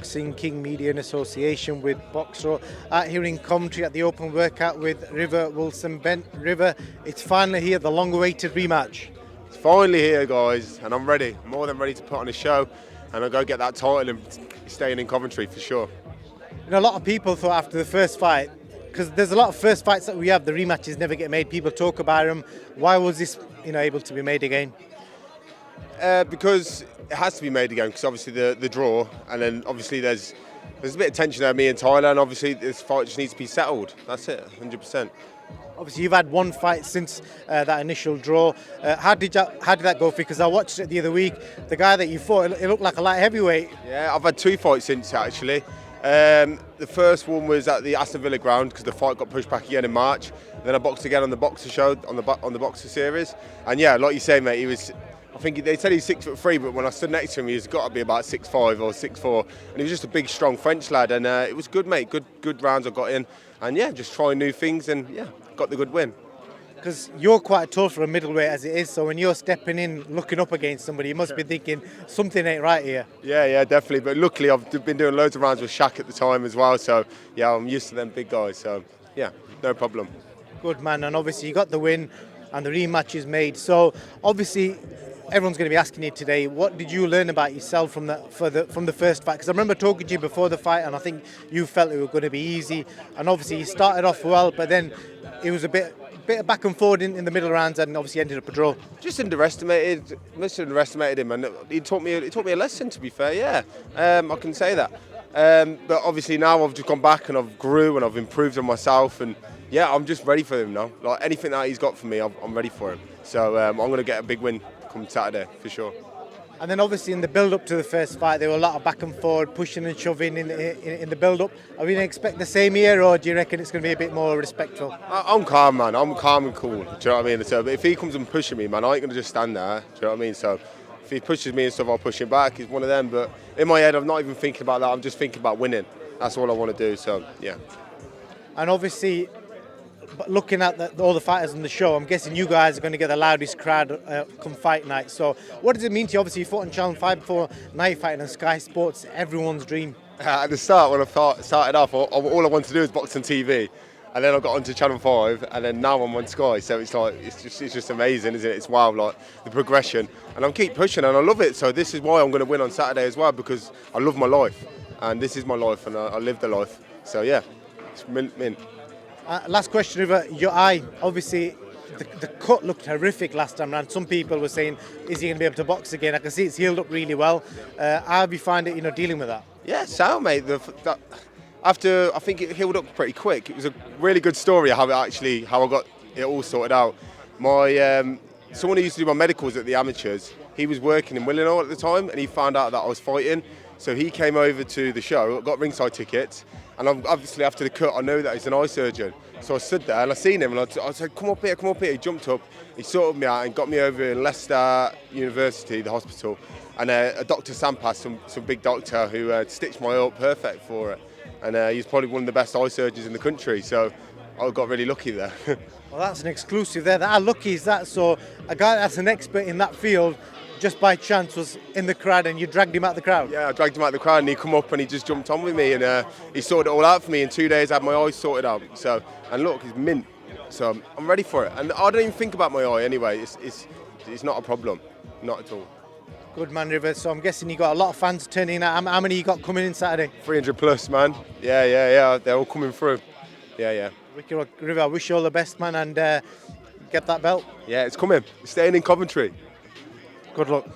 Boxing King Media in association with Boxro out here in Coventry at the open workout with River Wilson Bent. River, it's finally here, the long-awaited rematch. It's finally here, guys, and I'm ready, more than ready to put on a show, and I'll go get that title and staying in Coventry for sure. You know, a lot of people thought after the first fight, because there's a lot of first fights that we have, the rematches never get made, people talk about them. Why was this, able to be made again? Because it has to be made again, because obviously the draw, and then obviously there's a bit of tension there, me and Tyler, and obviously this fight just needs to be settled. That's it, 100%. Obviously, you've had one fight since that initial draw. How did that go for you? Because I watched it the other week. The guy that you fought, it looked like a light heavyweight. Yeah, I've had 2 fights since actually. The first one was at the Aston Villa ground because the fight got pushed back again in March. Then I boxed again on the Boxer show, on the Boxer series. And yeah, like you say, mate, he was. I think they said he's 6'3", but when I stood next to him, he's got to be about 6'5" or 6'4", and he was just a big, strong French lad. And it was good, mate. Good rounds I got in, and yeah, just trying new things, and yeah, got the good win. Because you're quite tall for a middleweight as it is, so when you're stepping in, looking up against somebody, you must be thinking something ain't right here. Yeah, definitely. But luckily, I've been doing loads of rounds with Shaq at the time as well, so yeah, I'm used to them big guys. So yeah, no problem. Good man, and obviously you got the win, and the rematch is made. So obviously, everyone's going to be asking you today, what did you learn about yourself from the first fight? Because I remember talking to you before the fight, and I think you felt it was going to be easy. And obviously, you started off well, but then it was a bit of back and forward in the middle rounds, and obviously ended up a draw. Just must have underestimated him, and he taught me a lesson. To be fair, yeah, I can say that. But obviously now I've just gone back and I've grew and I've improved on myself, and yeah, I'm just ready for him now. Like anything that he's got for me, I'm ready for him. So I'm going to get a big win come Saturday for sure. And then obviously in the build-up to the first fight, there were a lot of back and forward, pushing and shoving in the build-up. Are we going to expect the same here, or do you reckon it's going to be a bit more respectful? I'm calm, man. I'm calm and cool. Do you know what I mean? So, but if he comes and pushes me, man, I ain't going to just stand there. Do you know what I mean? So if he pushes me and stuff, I'll push him back. He's one of them. But in my head, I'm not even thinking about that. I'm just thinking about winning. That's all I want to do. So, yeah. And obviously, looking at all the fighters on the show, I'm guessing you guys are going to get the loudest crowd come fight night. So what does it mean to you? Obviously, you fought on Channel 5 before, night fighting on Sky Sports, everyone's dream. At the start, when I started off, all I wanted to do was box on TV. And then I got onto Channel 5, and then now I'm on Sky. So it's like it's just amazing, isn't it? It's wild, like the progression. And I'm keep pushing, and I love it. So this is why I'm going to win on Saturday as well, because I love my life. And this is my life, and I live the life. So yeah, it's mint. Last question, River. Your eye, obviously, the cut looked horrific last time around. Some people were saying, is he going to be able to box again? I can see it's healed up really well. How have you found it, dealing with that? Yeah, sound, mate. After, I think it healed up pretty quick. It was a really good story how I got it all sorted out. Someone who used to do my medicals at the amateurs, he was working in Willenhall at the time, and he found out that I was fighting. So he came over to the show, got ringside tickets, and obviously after the cut, I know that he's an eye surgeon. So I stood there and I seen him, and I said, come up here. He jumped up, he sorted me out and got me over in Leicester University, the hospital, and a Dr. Sampas, some big doctor who stitched my eye up perfect for it. And he's probably one of the best eye surgeons in the country, so I got really lucky there. Well, that's an exclusive there. How lucky is that? So a guy that's an expert in that field, just by chance was in the crowd and you dragged him out of the crowd? Yeah, I dragged him out of the crowd and he come up and he just jumped on with me, and he sorted it all out for me. In 2 days I had my eyes sorted out. So, and look, he's mint. So I'm ready for it. And I don't even think about my eye anyway. It's not a problem, not at all. Good man, River. So I'm guessing you got a lot of fans turning out. How many you got coming in Saturday? 300 plus, man. Yeah. They're all coming through. Yeah. River, I wish you all the best, man, and get that belt. Yeah, it's coming. It's staying in Coventry. Good luck.